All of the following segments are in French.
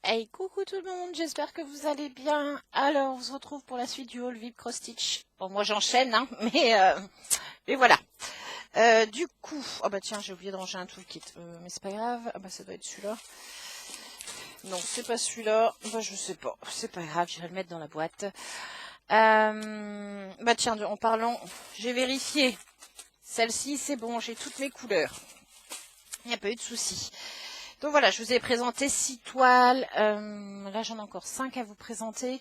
Hey, coucou tout le monde, j'espère que vous allez bien. Alors, on se retrouve pour la suite du haul VIP Cross Stitch. Bon, moi j'enchaîne, hein, mais voilà. Du coup, oh bah tiens, j'ai oublié de ranger un toolkit, mais c'est pas grave. Ah bah ça doit être celui-là. Non, c'est pas celui-là. Bah je sais pas, c'est pas grave, j'irai le mettre dans la boîte. Bah tiens, en parlant, j'ai vérifié. Celle-ci, c'est bon, j'ai toutes mes couleurs. Il n'y a pas eu de souci. Donc voilà, je vous ai présenté 6 toiles. Là, j'en ai encore 5 à vous présenter.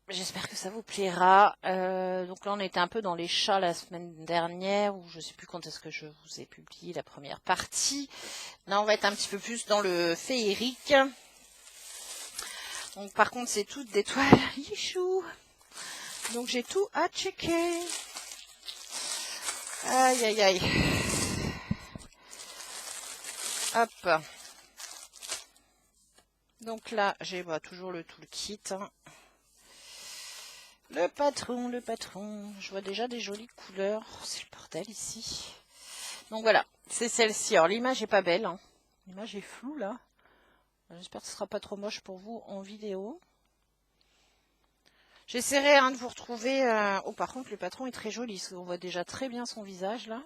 J'espère que ça vous plaira. Donc là, on était un peu dans les chats la semaine dernière, ou je sais plus quand est-ce que je vous ai publié la première partie. Là, on va être un petit peu plus dans le féerique. Donc par contre, c'est toutes des toiles Yichou. Donc j'ai tout à checker. Aïe, aïe, aïe. Hop. Donc là, j'ai toujours le toolkit. Le patron. Je vois déjà des jolies couleurs. C'est le bordel ici. Donc voilà, c'est celle-ci. Alors l'image est pas belle. Hein. L'image est floue là. J'espère que ce sera pas trop moche pour vous en vidéo. J'essaierai de vous retrouver. Oh par contre, le patron est très joli. On voit déjà très bien son visage là.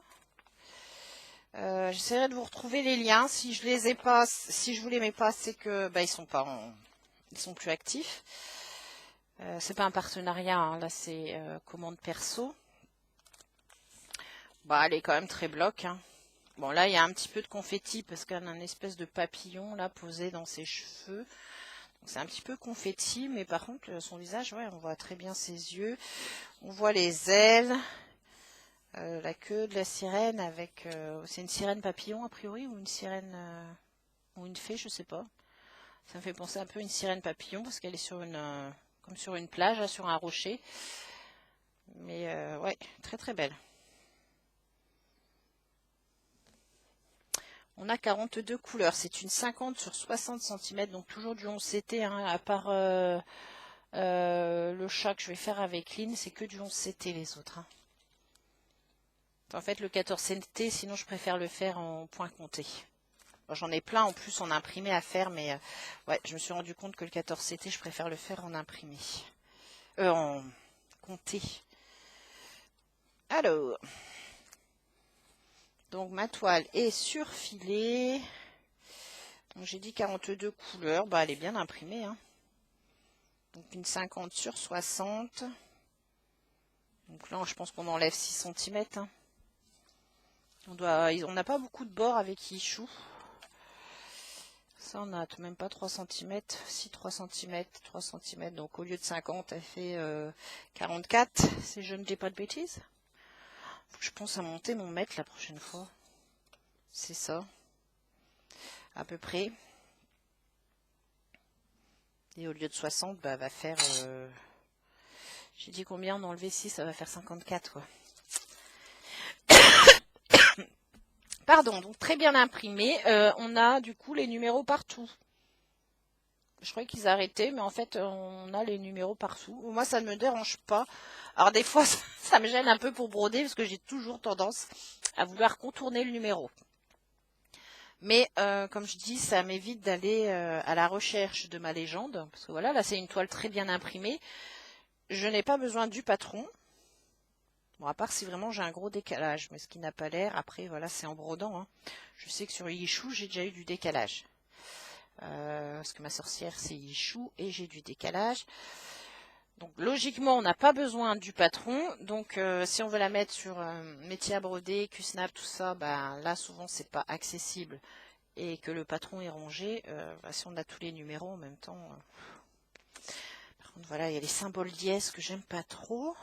J'essaierai de vous retrouver les liens. Si je les ai pas, si je vous les mets pas, c'est que ils sont plus actifs. C'est pas un partenariat, hein. Là c'est commande perso. Bah elle est quand même très bloc. Hein. Bon là il y a un petit peu de confetti parce qu'elle a une espèce de papillon là posé dans ses cheveux. C'est un petit peu confetti, mais par contre son visage, ouais, on voit très bien ses yeux. On voit les ailes. La queue de la sirène avec... c'est une sirène papillon a priori ou une sirène... ou une fée, je sais pas. Ça me fait penser un peu à une sirène papillon parce qu'elle est sur une... comme sur une plage, là, sur un rocher. Mais ouais, très très belle. On a 42 couleurs. C'est une 50 sur 60 cm, donc toujours du 11 CT, hein, à part le chat que je vais faire avec Lynn, c'est que du 11 CT les autres. Hein. En fait, le 14 CT, sinon je préfère le faire en point compté. J'en ai plein en plus en imprimé à faire, mais ouais, je me suis rendu compte que le 14 CT, je préfère le faire en imprimé. En compté. Alors, donc ma toile est surfilée. Donc j'ai dit 42 couleurs, bah elle est bien imprimée. Hein. Donc une 50 sur 60. Donc là, je pense qu'on enlève 6 cm. Hein. On n'a pas beaucoup de bords avec Yichou. Ça, on n'a même pas 3 cm. Si, 3 cm, 3 cm. Donc, au lieu de 50, elle fait 44. Si je ne dis pas de bêtises. Faut que je pense à monter mon mètre la prochaine fois. C'est ça. À peu près. Et au lieu de 60, elle va faire... J'ai dit combien on a enlevé 6, ça va faire 54. Quoi. Pardon, donc très bien imprimé. On a du coup les numéros partout. Je croyais qu'ils arrêtaient, mais en fait, on a les numéros partout. Moi, ça ne me dérange pas. Alors, des fois, ça me gêne un peu pour broder, parce que j'ai toujours tendance à vouloir contourner le numéro. Mais, comme je dis, ça m'évite d'aller à la recherche de ma légende. Parce que voilà, là, c'est une toile très bien imprimée. Je n'ai pas besoin du patron. Bon, à part si vraiment j'ai un gros décalage. Mais ce qui n'a pas l'air, après, voilà, c'est en brodant. Hein. Je sais que sur Yichou, j'ai déjà eu du décalage. Parce que ma sorcière c'est Yichou et j'ai du décalage. Donc logiquement on n'a pas besoin du patron. Donc si on veut la mettre sur métier à broder, Q-Snap, tout ça, là souvent c'est pas accessible et que le patron est rangé. Si on a tous les numéros en même temps. Par contre voilà, il y a les symboles dièse que j'aime pas trop.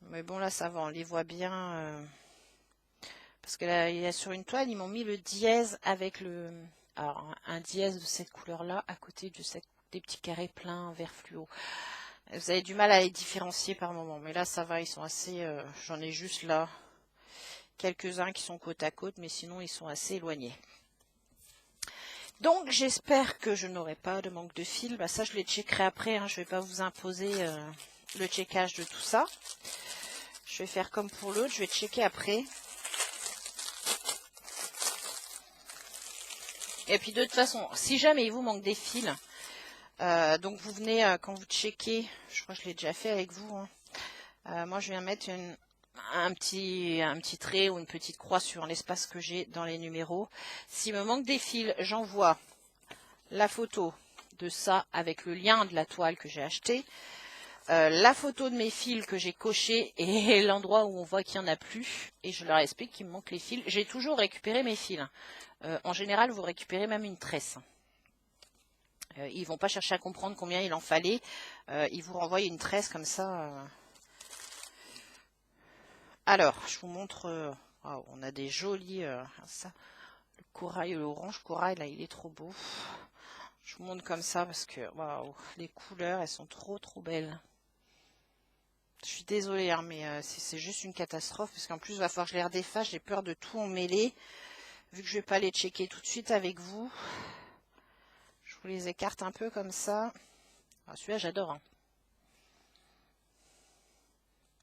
Mais bon là ça va, on les voit bien. Parce que là, il y a sur une toile, ils m'ont mis le dièse avec le... Alors, un dièse de cette couleur-là à côté des petits carrés pleins vert fluo. Vous avez du mal à les différencier par moment. Mais là, ça va, ils sont assez... J'en ai juste là quelques-uns qui sont côte à côte, mais sinon, ils sont assez éloignés. Donc, j'espère que je n'aurai pas de manque de fil. Ça, je les checkerai après. Hein. Je ne vais pas vous imposer le checkage de tout ça. Je vais faire comme pour l'autre. Je vais checker après. Et puis de toute façon, si jamais il vous manque des fils, donc vous venez, quand vous checkez, je crois que je l'ai déjà fait avec vous, hein. Moi je viens mettre un petit trait ou une petite croix sur l'espace que j'ai dans les numéros. S'il me manque des fils, j'envoie la photo de ça avec le lien de la toile que j'ai acheté, la photo de mes fils que j'ai cochés et l'endroit où on voit qu'il n'y en a plus, et je leur explique qu'il me manque les fils. J'ai toujours récupéré mes fils. En général, vous récupérez même une tresse. Ils vont pas chercher à comprendre combien il en fallait. Ils vous renvoient une tresse comme ça. Alors, je vous montre. Wow, on a des jolis. Ça, le corail, l'orange corail, là, il est trop beau. Je vous montre comme ça parce que waouh, les couleurs, elles sont trop belles. Je suis désolée, hein, mais c'est juste une catastrophe parce qu'en plus, il va falloir que je les redéfasse. J'ai peur de tout emmêler. Vu que je vais pas les checker tout de suite avec vous, je vous les écarte un peu comme ça. Ah, celui-là, j'adore. Hein.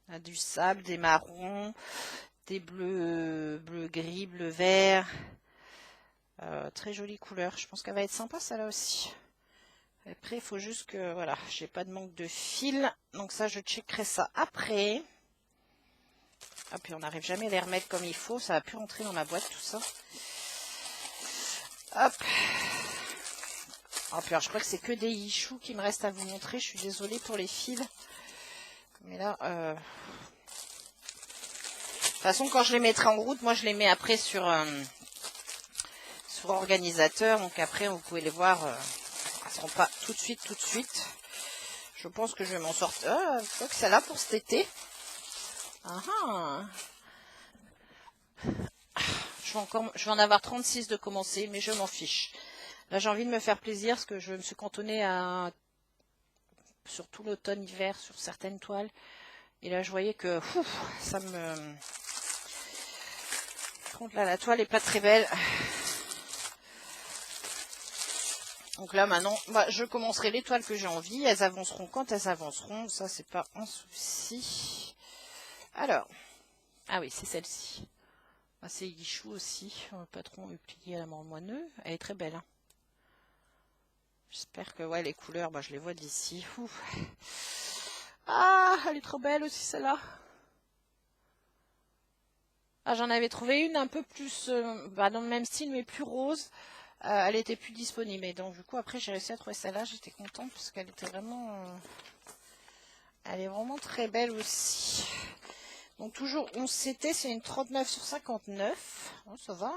Il y a du sable, des marrons, des bleus, bleu gris, bleu vert. Très jolie couleur. Je pense qu'elle va être sympa, celle-là aussi. Après, il faut juste que, voilà, j'ai pas de manque de fil. Donc ça, je checkerai ça après. Ah, puis on n'arrive jamais à les remettre comme il faut. Ça va plus rentrer dans ma boîte, tout ça. Hop. Oh, puis alors, je crois que c'est que des yichous qui me restent à vous montrer. Je suis désolée pour les fils. Mais là, de toute façon, quand je les mettrai en route, moi, je les mets après sur organisateur. Donc après, vous pouvez les voir. Elles ne seront pas tout de suite. Je pense que je vais m'en sortir. Je crois que c'est là pour cet été. Je vais en avoir 36 de commencer, mais je m'en fiche. Là, j'ai envie de me faire plaisir parce que je me suis cantonnée à surtout l'automne-hiver sur certaines toiles. Et là, je voyais que ça me... Par contre, là, la toile est pas très belle. Donc là, maintenant, je commencerai les toiles que j'ai envie. Elles avanceront quand elles avanceront. Ça, c'est pas un souci. Alors, ah oui, c'est celle-ci. C'est Guichou aussi. Le patron est plié à la mort moineux. Elle est très belle. Hein. J'espère que les couleurs, je les vois d'ici. Ah, elle est trop belle aussi celle-là. Ah, j'en avais trouvé une un peu plus dans le même style mais plus rose. Elle était plus disponible. Et donc du coup après j'ai réussi à trouver celle-là. J'étais contente parce qu'elle était vraiment... elle est vraiment très belle aussi. Donc toujours 11 CT, c'est une 39 sur 59. Oh, ça va.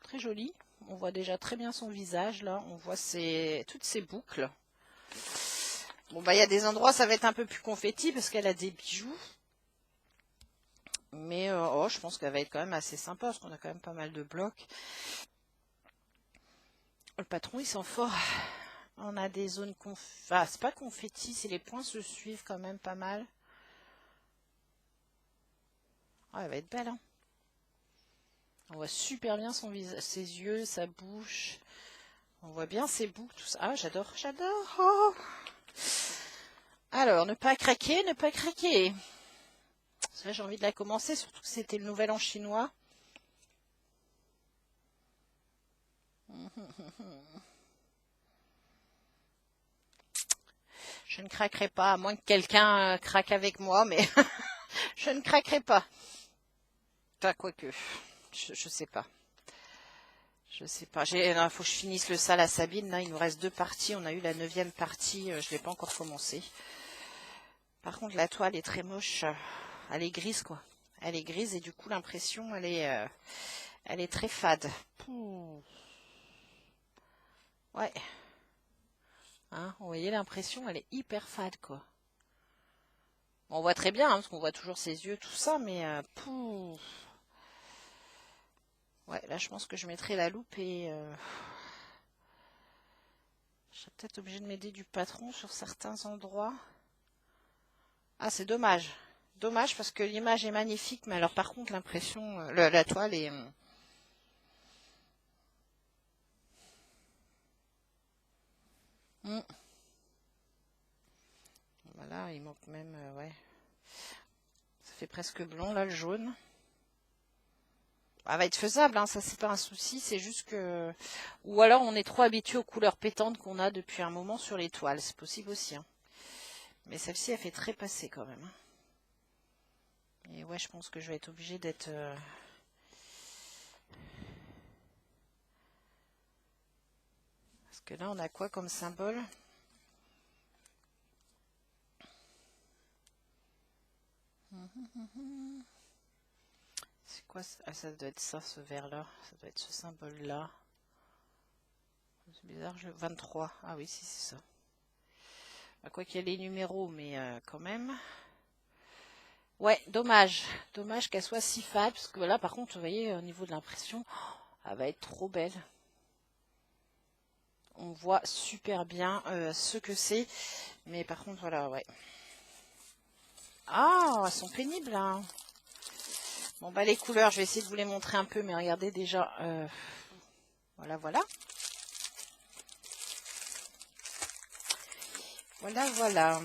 Très jolie. On voit déjà très bien son visage là. On voit toutes ses boucles. Bon il y a des endroits ça va être un peu plus confetti parce qu'elle a des bijoux. Mais je pense qu'elle va être quand même assez sympa parce qu'on a quand même pas mal de blocs. Le patron il sent fort. On a des zones c'est pas confetti, c'est les points se suivent quand même pas mal. Oh, elle va être belle. Hein. On voit super bien son visage, ses yeux, sa bouche. On voit bien ses boucles, tout ça. Ah, j'adore. Oh. Alors, ne pas craquer. Ça, j'ai envie de la commencer, surtout que c'était le nouvel an chinois. Je ne craquerai pas, à moins que quelqu'un craque avec moi, mais je ne craquerai pas. Enfin, quoique, je sais pas. Je sais pas. Il faut que je finisse le sale à Sabine. Là, il nous reste 2 parties. On a eu la 9e partie. Je ne l'ai pas encore commencé. Par contre, la toile est très moche. Elle est grise, quoi. Elle est grise et du coup, l'impression, elle est très fade. Ouais. Hein, vous voyez l'impression, elle est hyper fade, quoi. On voit très bien, hein, parce qu'on voit toujours ses yeux, tout ça, mais... Ouais, là, je pense que je mettrai la loupe et... Je serais peut-être obligée de m'aider du patron sur certains endroits. Ah, c'est dommage. Dommage parce que l'image est magnifique, mais alors par contre, l'impression... la toile est... Voilà, il manque même... ouais. Ça fait presque blond, là, le jaune. Elle va être faisable, hein, ça c'est pas un souci, c'est juste que... Ou alors on est trop habitué aux couleurs pétantes qu'on a depuis un moment sur les toiles, c'est possible aussi. Hein. Mais celle-ci, elle fait très passé quand même. Et ouais, je pense que je vais être obligée d'être... Parce que là, on a quoi comme symbole? C'est quoi ça? Ah, ça doit être ça, ce vert-là. Ça doit être ce symbole-là. C'est bizarre, 23. Ah oui, si, c'est ça. À quoi qu'il y a les numéros, mais quand même. Ouais, dommage. Dommage qu'elle soit si fade, parce que là, par contre, vous voyez, au niveau de l'impression, elle va être trop belle. On voit super bien ce que c'est. Mais par contre, voilà, ouais. Ah, elles sont pénibles, là. Bon, bah, les couleurs, je vais essayer de vous les montrer un peu, mais regardez déjà. Voilà, voilà. Voilà, voilà.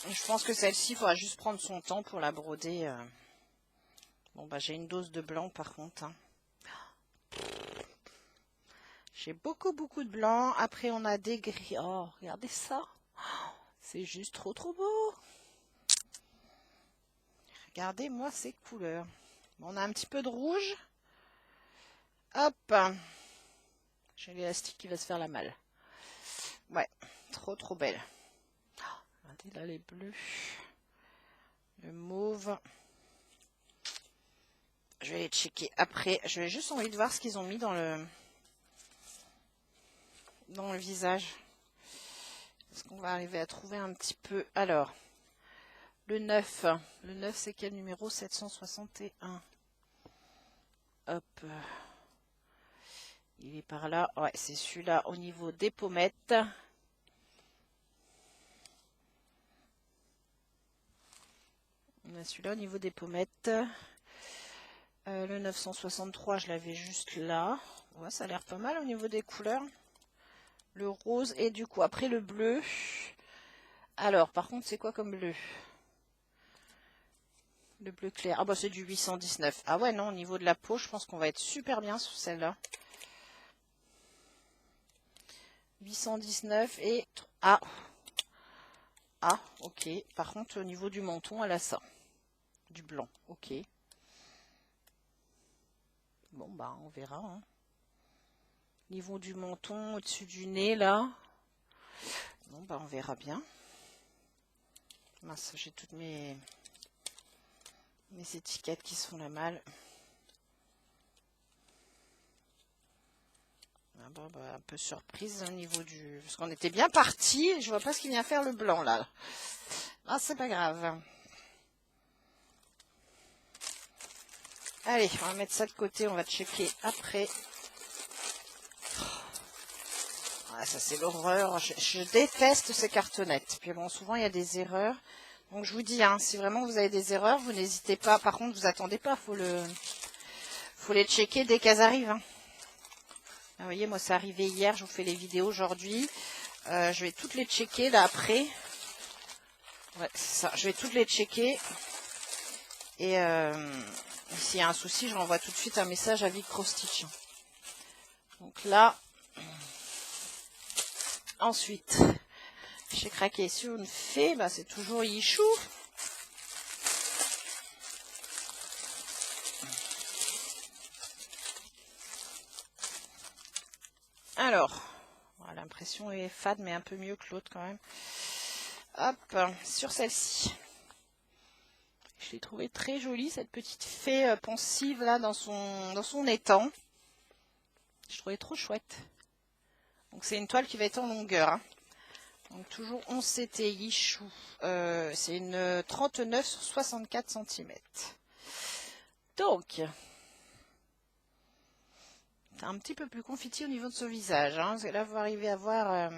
Je pense que celle-ci, il faudra juste prendre son temps pour la broder. Bon, bah, j'ai une dose de blanc, par contre. Hein. J'ai beaucoup, beaucoup de blanc. Après, on a des gris. Oh, regardez ça. C'est juste trop, trop beau. Regardez-moi ces couleurs. Bon, on a un petit peu de rouge. Hop. J'ai l'élastique qui va se faire la malle. Ouais, trop, trop belle. Regardez là les bleus. Le mauve. Je vais les checker après. Je vais juste envie de voir ce qu'ils ont mis dans le visage. Est-ce qu'on va arriver à trouver un petit peu? Alors, le 9. Le 9, c'est quel numéro? 761. Hop. Il est par là. Ouais, c'est celui-là au niveau des pommettes. On a celui-là au niveau des pommettes. Le 963, je l'avais juste là. Ouais, ça a l'air pas mal au niveau des couleurs. Le rose et du coup, après le bleu. Alors, par contre, c'est quoi comme bleu? Le bleu clair. Ah bah c'est du 819. Ah ouais, non, au niveau de la peau, je pense qu'on va être super bien sur celle-là. 819 et... Ah. Ah, ok. Par contre, au niveau du menton, elle a ça. Du blanc, ok. Bon, bah, on verra. Hein. Niveau du menton, au-dessus du nez, là. Bon, bah, on verra bien. Mince, j'ai toutes mes étiquettes qui se font la malle. Ah bon, bah, un peu surprise au niveau du... Parce qu'on était bien parti. Je vois pas ce qu'il vient faire le blanc, là. Ah, c'est pas grave. Allez, on va mettre ça de côté. On va checker après. Ah, ça, c'est l'horreur. Je déteste ces cartonnettes. Puis bon, souvent, il y a des erreurs. Donc, je vous dis, hein, si vraiment vous avez des erreurs, vous n'hésitez pas. Par contre, vous attendez pas. Faut les checker dès qu'elles arrivent. Hein. Vous voyez, moi, c'est arrivé hier. Je vous fais les vidéos aujourd'hui. Je vais toutes les checker, là, après. Ouais, c'est ça. Je vais toutes les checker. Et s'il y a un souci, je renvoie tout de suite un message à Vic Prostitch. Donc là... Ensuite, j'ai craqué sur une fée, bah c'est toujours Yichou. Alors, l'impression est fade, mais un peu mieux que l'autre quand même. Hop, sur celle-ci. Je l'ai trouvée très jolie, cette petite fée pensive là dans son étang. Je trouvais trop chouette. Donc c'est une toile qui va être en longueur. Hein. Donc toujours 11 CT Yichou. C'est une 39 sur 64 cm. Donc, c'est un petit peu plus confiti au niveau de son visage. Hein, parce que là, vous arrivez à voir...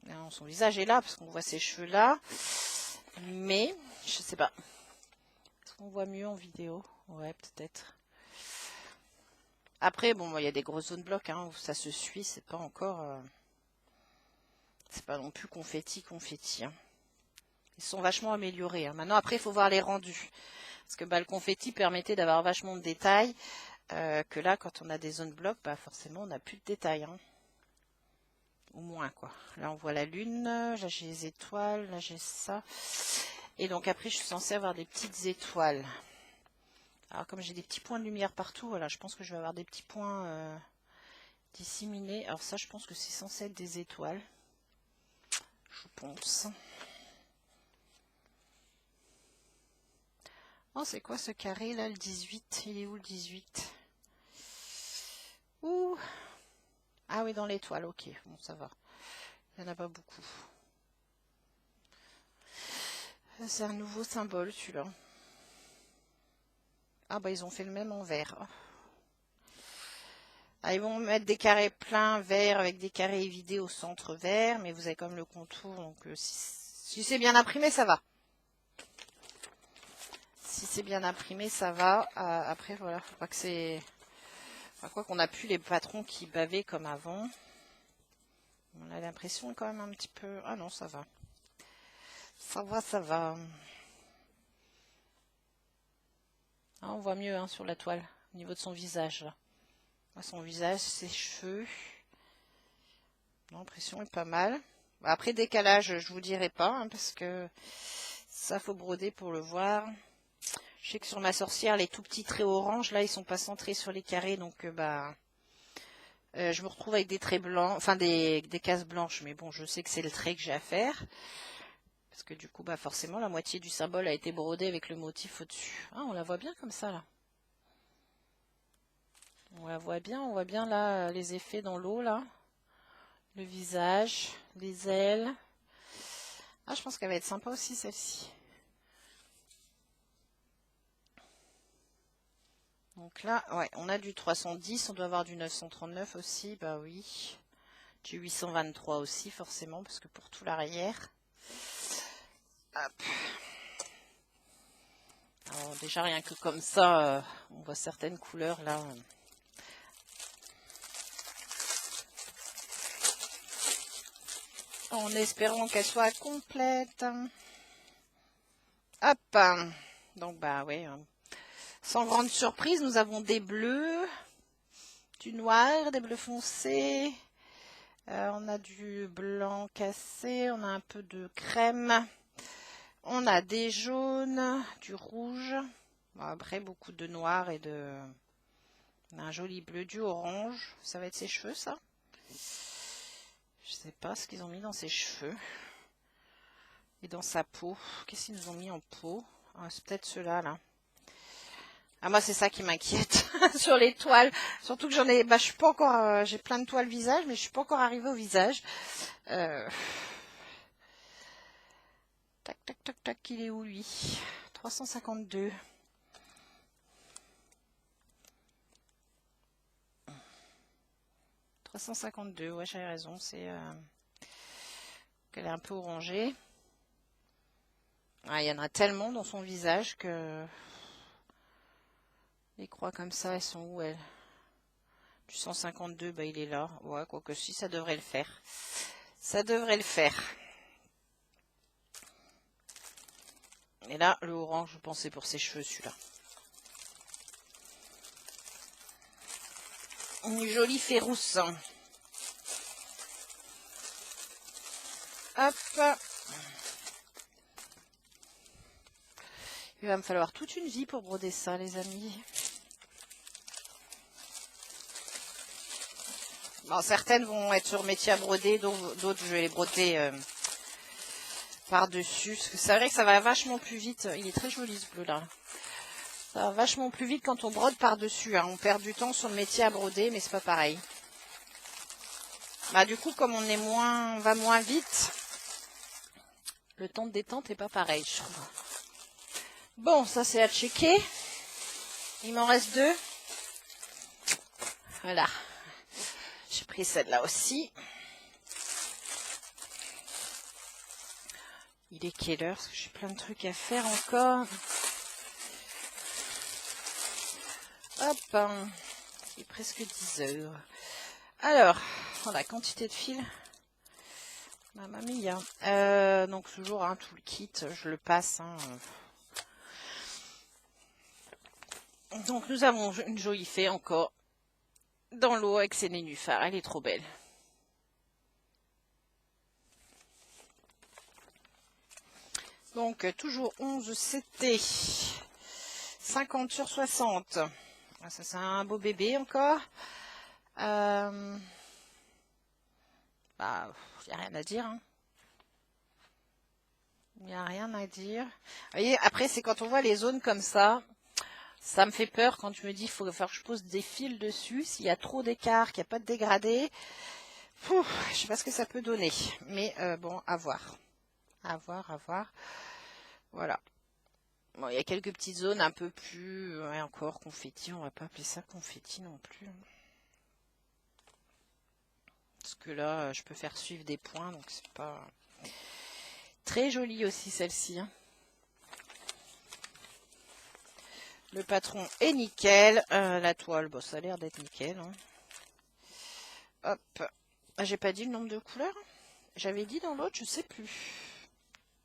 Non, son visage est là, parce qu'on voit ses cheveux là. Mais, je sais pas. Est-ce qu'on voit mieux en vidéo? Ouais, peut-être. Après, bon, il y a des grosses zones blocs, hein, où ça se suit, c'est pas encore... c'est pas non plus confetti. Hein. Ils sont vachement améliorés. Hein. Maintenant, après, il faut voir les rendus. Parce que bah, le confetti permettait d'avoir vachement de détails. Que là, quand on a des zones blocs, bah, forcément, on n'a plus de détails. Hein. Au moins, quoi. Là, on voit la lune. Là, j'ai les étoiles. Là, j'ai ça. Et donc, après, je suis censée avoir des petites étoiles. Alors, comme j'ai des petits points de lumière partout, voilà, je pense que je vais avoir des petits points disséminés. Alors, ça, je pense que c'est censé être des étoiles. Je pense. Oh, c'est quoi ce carré là, le 18? Il est où le 18? Ouh. Ah oui, dans l'étoile, ok. Bon, ça va. Il n'y en a pas beaucoup. C'est un nouveau symbole, celui-là. Ah bah, ils ont fait le même en vert. Ah, ils vont mettre des carrés pleins verts avec des carrés évidés au centre vert, mais vous avez comme le contour, donc si c'est bien imprimé, ça va. Si c'est bien imprimé, ça va. Après, voilà, faut pas que c'est... Enfin, quoi qu'on n'a plus les patrons qui bavaient comme avant. On a l'impression quand même un petit peu... Ah non, ça va. Ça va, ça va. Ah, on voit mieux hein, sur la toile, au niveau de son visage. Là. Son visage, ses cheveux. L'impression est pas mal. Après, décalage, je vous dirai pas, hein, parce que ça, faut broder pour le voir. Je sais que sur ma sorcière, les tout petits traits orange, là, ils sont pas centrés sur les carrés, donc je me retrouve avec des traits blancs, enfin des cases blanches, mais bon, je sais que c'est le trait que j'ai à faire. Parce que du coup, bah forcément, la moitié du symbole a été brodé avec le motif au-dessus. Ah, on la voit bien comme ça, là. On la voit bien, on voit bien là les effets dans l'eau, là. Le visage, les ailes. Ah, je pense qu'elle va être sympa aussi, celle-ci. Donc là, ouais, on a du 310, on doit avoir du 939 aussi, bah oui. Du 823 aussi, forcément, parce que pour tout l'arrière. Hop. Alors, déjà, rien que comme ça, on voit certaines couleurs là. En espérant qu'elle soit complète. Hop. Donc, bah ouais. Sans grande surprise, nous avons des bleus, du noir, des bleus foncés. On a du blanc cassé, on a un peu de crème. On a des jaunes, du rouge. Bon, après, beaucoup de noir et de... On a un joli bleu, du orange. Ça va être ses cheveux, ça? Je sais pas ce qu'ils ont mis dans ses cheveux. Et dans sa peau. Qu'est-ce qu'ils nous ont mis en peau? Ah, c'est peut-être ceux-là, là. Ah, moi, c'est ça qui m'inquiète sur les toiles. Surtout que j'en ai... Bah, je suis pas encore... j'ai plein de toiles visage, mais je suis pas encore arrivée au visage. Tac, tac, tac, tac. Il est où, lui? 352. Ouais, j'avais raison. C'est... qu'elle est un peu orangée. Ah, il y en a tellement dans son visage que les croix comme ça, elles sont où elles? Du 152, bah il est là. Ouais, quoique si, ça devrait le faire. Ça devrait le faire. Et là, le orange, je pensais pour ses cheveux, celui-là. Une jolie férousse. Hop. Il va me falloir toute une vie pour broder ça, les amis. Bon, certaines vont être sur métier à broder, d'autres je vais les broder par-dessus. Parce que c'est vrai que ça va vachement plus vite. Il est très joli ce bleu-là. Ça va vachement plus vite quand on brode par-dessus. Hein. On perd du temps sur le métier à broder, mais c'est pas pareil. Bah du coup, comme on va moins vite, le temps de détente est pas pareil, je trouve. Bon, ça c'est à checker. Il m'en reste 2. Voilà. J'ai pris celle-là aussi. Il est quelle heure? Parce que j'ai plein de trucs à faire encore. Hop. Il est presque 10 heures. Alors, la quantité de fil. Mamma mia. Donc toujours hein, tout le kit, je le passe. Hein. Donc nous avons une jolie fée encore dans l'eau avec ses nénuphars. Elle est trop belle. Donc toujours 11 CT. 50 sur 60. Ça c'est un beau bébé encore. Bah, il n'y a rien à dire. Hein. Il n'y a rien à dire. Vous voyez, après, c'est quand on voit les zones comme ça me fait peur quand je me dis qu'il faut faire que je pose des fils dessus. S'il y a trop d'écart, qu'il n'y a pas de dégradé, je ne sais pas ce que ça peut donner. Mais bon, à voir. À voir, à voir. Voilà. Bon, il y a quelques petites zones un peu plus... Ouais, encore confetti, on va pas appeler ça confetti non plus. Parce que là, je peux faire suivre des points, donc c'est pas... Très jolie aussi celle-ci. Hein. Le patron est nickel. La toile, bon, ça a l'air d'être nickel. Hein. Hop. Ah, j'ai pas dit le nombre de couleurs. J'avais dit dans l'autre, je sais plus.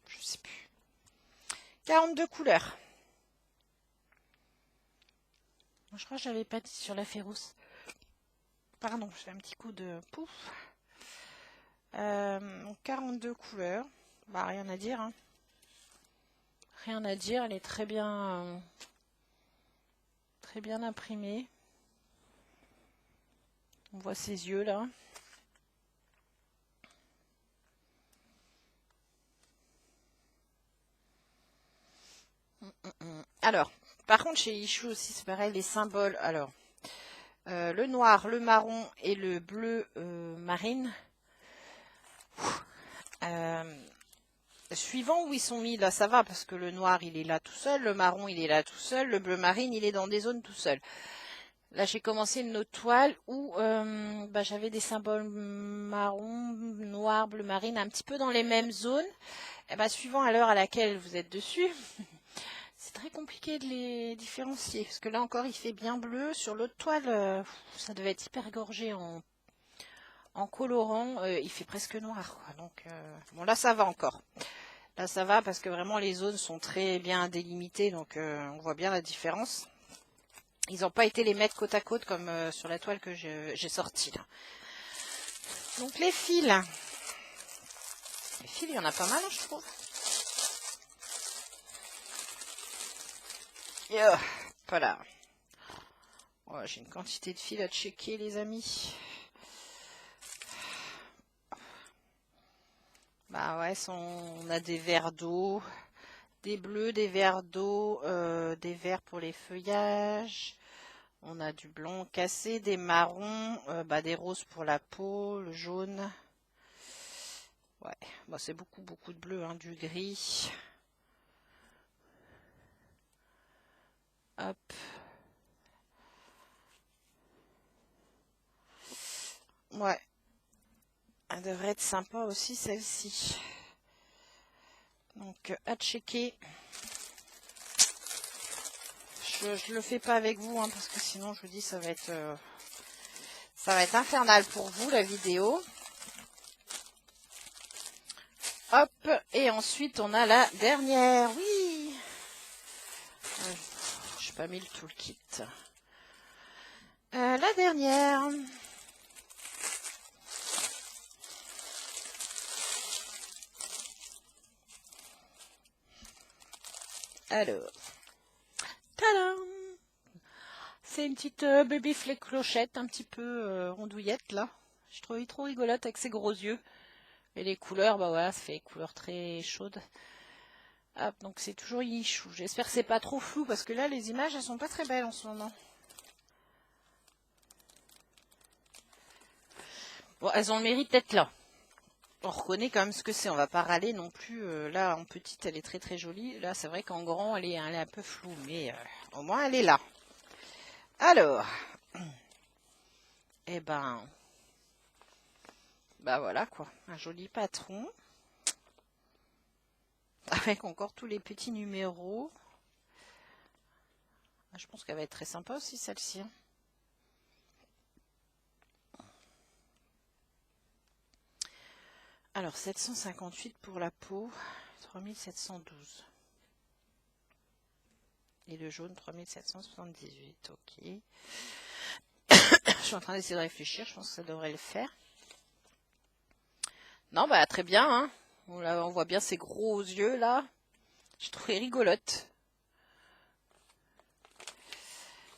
Je sais plus. 42 couleurs. Je crois que j'avais pas dit sur la féroce. Pardon, je fais un petit coup de pouf. 42 couleurs. Bah, rien à dire. Hein. Rien à dire. Elle est très bien imprimée. On voit ses yeux là. Alors, par contre chez Ichou aussi c'est pareil, les symboles. Alors, le noir, le marron et le bleu marine. Suivant où ils sont mis, là ça va parce que le noir il est là tout seul, le marron il est là tout seul, le bleu marine il est dans des zones tout seul. Là j'ai commencé une autre toile où j'avais des symboles marron, noir, bleu marine un petit peu dans les mêmes zones. Et suivant à l'heure à laquelle vous êtes dessus, c'est très compliqué de les différencier. Parce que là encore il fait bien bleu, sur l'autre toile ça devait être hyper gorgé en colorant, il fait presque noir. Quoi. Donc bon là ça va encore. Là ça va parce que vraiment les zones sont très bien délimitées, donc on voit bien la différence. Ils n'ont pas été les mettre côte à côte comme sur la toile que j'ai sortie là. Donc les fils. Les fils, il y en a pas mal, je trouve. Voilà. Oh, j'ai une quantité de fils à checker, les amis. Bah ouais, on a des verres d'eau, des bleus, des verres d'eau, des verts pour les feuillages. On a du blanc cassé, des marrons, des roses pour la peau, le jaune. Ouais, c'est beaucoup de bleu, hein, du gris. Hop. Ouais. Elle devrait être sympa aussi celle-ci. Donc à checker. Je le fais pas avec vous hein, parce que sinon je vous dis ça va être infernal pour vous la vidéo. Hop, et ensuite on a la dernière. Oui. Je n'ai pas mis le toolkit. La dernière. Alors, tadam! C'est une petite baby fleck clochette, un petit peu rondouillette là. Je trouve trop rigolote avec ses gros yeux. Et les couleurs, voilà, ça fait des couleurs très chaudes. Hop, donc c'est toujours Ichou. J'espère que c'est pas trop flou parce que là les images elles sont pas très belles en ce moment. Bon, elles ont le mérite d'être là. On reconnaît quand même ce que c'est, on va pas râler non plus. Là en petite elle est très jolie. Là c'est vrai qu'en grand elle est un peu floue, mais au moins elle est là. Alors, voilà quoi, un joli patron. Avec encore tous les petits numéros. Je pense qu'elle va être très sympa aussi celle-ci. Alors 758 pour la peau, 3712. Et le jaune 3778, ok. Je suis en train d'essayer de réfléchir, je pense que ça devrait le faire. Non, bah très bien, hein. On voit bien ces gros yeux là. Je trouvais rigolote.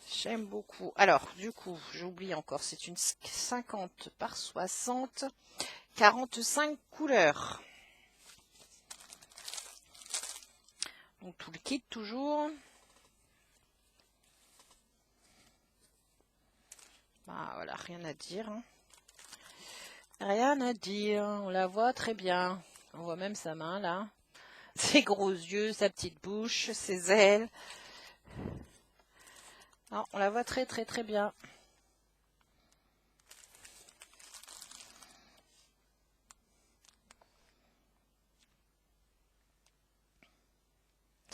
J'aime beaucoup. Alors, du coup, j'oublie encore, c'est une 50 par 60, 45 couleurs. Donc tout le kit toujours. Bah, voilà, rien à dire. Hein. Rien à dire. On la voit très bien. On voit même sa main là. Ses gros yeux, sa petite bouche, ses ailes. Non, on la voit très très très bien.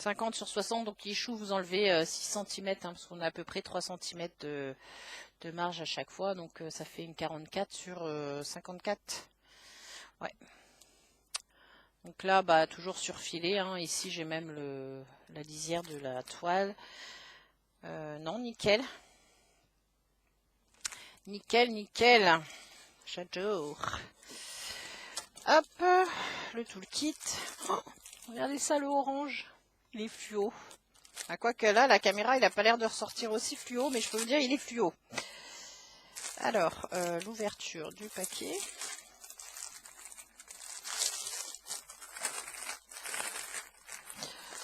« 50 sur 60, donc Ichou, vous enlevez 6 cm, hein, parce qu'on a à peu près 3 cm de marge à chaque fois, donc ça fait une 44 sur 54. Ouais. Donc là, bah, toujours surfilé, hein. Ici j'ai même la lisière de la toile. Non, nickel. Nickel, nickel. J'adore. Hop, le toolkit. Oh, regardez ça, le orange. Il est fluo. Ah, quoique là, la caméra, il n'a pas l'air de ressortir aussi fluo, mais je peux vous dire, il est fluo. Alors, l'ouverture du paquet.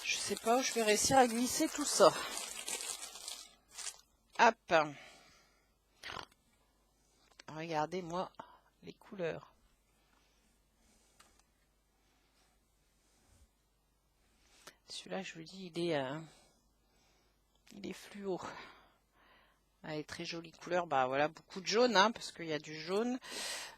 Je sais pas où je vais réussir à glisser tout ça. Hop. Regardez-moi les couleurs. Celui-là, je vous dis, il est fluo. Elle est très jolie couleur. Bah voilà, beaucoup de jaune, hein, parce qu'il y a du jaune.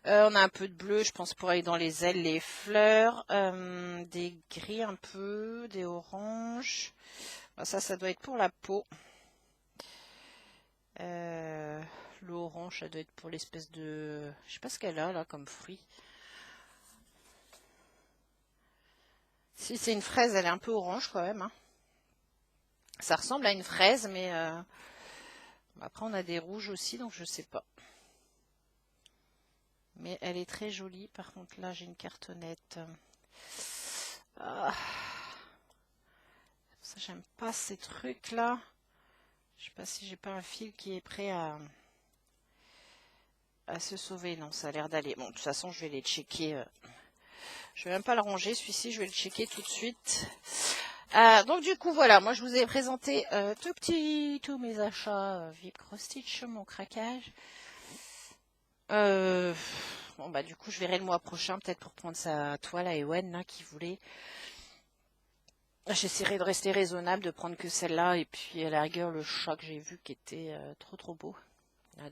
On a un peu de bleu, je pense, pour aller dans les ailes, les fleurs. Des gris un peu, des oranges. Bah, ça doit être pour la peau. L'orange, ça doit être pour l'espèce de... Je sais pas ce qu'elle a, là, comme fruit. Si c'est une fraise, elle est un peu orange, quand même. Hein. Ça ressemble à une fraise, mais... Après, on a des rouges aussi, donc je sais pas. Mais elle est très jolie. Par contre, là, j'ai une cartonnette. Ah. Ça, j'aime pas ces trucs-là. Je sais pas si j'ai pas un fil qui est prêt à se sauver. Non, ça a l'air d'aller. Bon, de toute façon, je vais les checker. Je vais même pas le ranger. Celui-ci, je vais le checker tout de suite. Donc du coup voilà, moi je vous ai présenté tous mes achats via Cross Stitch, mon craquage. Bon bah du coup je verrai le mois prochain peut-être pour prendre sa toile à Ewen là qui voulait. J'essaierai de rester raisonnable, de prendre que celle-là et puis à la rigueur le chat que j'ai vu qui était trop beau.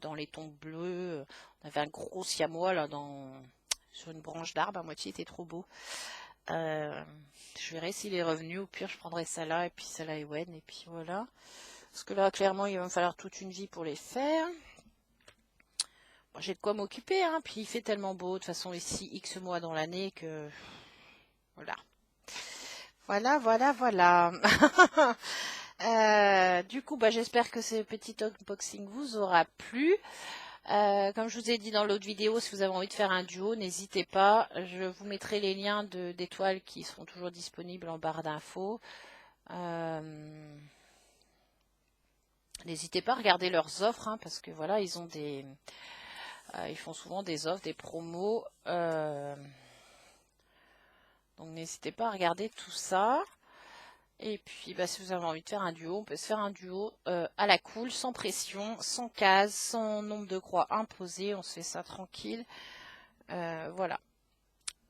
Dans les tons bleus, on avait un gros siamois là sur une branche d'arbre à moitié, il était trop beau. Je verrai s'il est revenu. Au pire, je prendrai celle-là et puis celle-là Ewen. Et puis voilà. Parce que là, clairement, il va me falloir toute une vie pour les faire. Bon, j'ai de quoi m'occuper. Hein. Puis il fait tellement beau. De toute façon, ici, X mois dans l'année que... Voilà. Voilà. Du coup, bah, j'espère que ce petit unboxing vous aura plu. Comme je vous ai dit dans l'autre vidéo, si vous avez envie de faire un duo, n'hésitez pas. Je vous mettrai les liens des toiles qui seront toujours disponibles en barre d'infos. N'hésitez pas à regarder leurs offres, hein, parce que voilà, ils font souvent des offres, des promos. Donc n'hésitez pas à regarder tout ça. Et puis, bah, si vous avez envie de faire un duo, on peut se faire un duo à la cool, sans pression, sans case, sans nombre de croix imposées. On se fait ça tranquille. Voilà.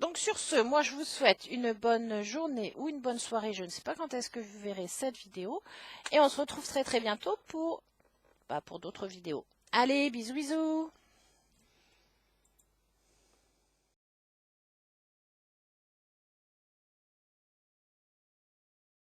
Donc sur ce, moi je vous souhaite une bonne journée ou une bonne soirée. Je ne sais pas quand est-ce que vous verrez cette vidéo. Et on se retrouve très très bientôt pour d'autres vidéos. Allez, bisous bisous!